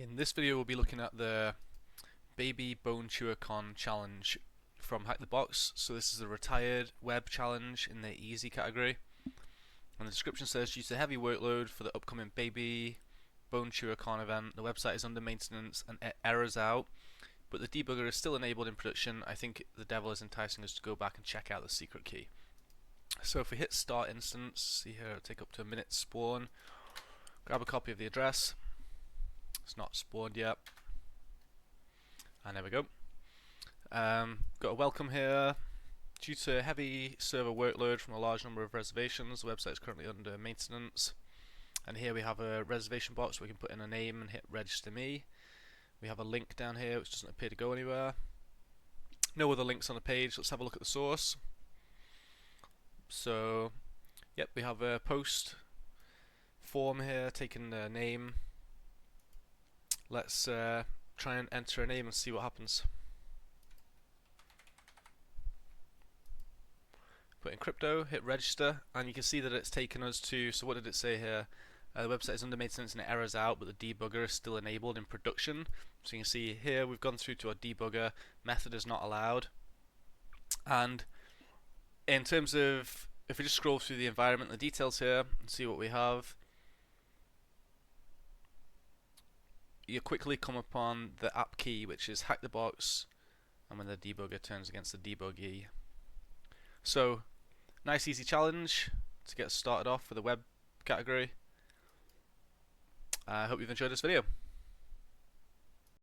In this video we'll be looking at the Baby BoneChewerCon challenge from HackTheBox. So this is a retired web challenge in the easy category. And the description says, due to heavy workload for the upcoming Baby BoneChewerCon event, the website is under maintenance and errors out, but the debugger is still enabled in production. I think the devil is enticing us to go back and check out the secret key. So if we hit start instance, see here it'll take up to a minute to spawn. Grab a copy of the address. It's not spawned yet. And there we go. Got a welcome here. Due to heavy server workload from a large number of reservations, the website is currently under maintenance. And here we have a reservation box where we can put in a name and hit register me. We have a link down here which doesn't appear to go anywhere. No other links on the page. Let's have a look at the source. So, yep, we have a post form here taking the name. Let's try and enter a name and see what happens. Put in crypto, hit register, and you can see that it's taken us to, so what did it say here? The website is under maintenance and it errors out, but the debugger is still enabled in production. So you can see here we've gone through to our debugger, method is not allowed. And in terms of, if we just scroll through the environment, the details here, and see what we have, you quickly come upon the app key, which is HackTheBox, and when the debugger turns against the debuggy. So, nice easy challenge to get started off with the web category. I hope you've enjoyed this video.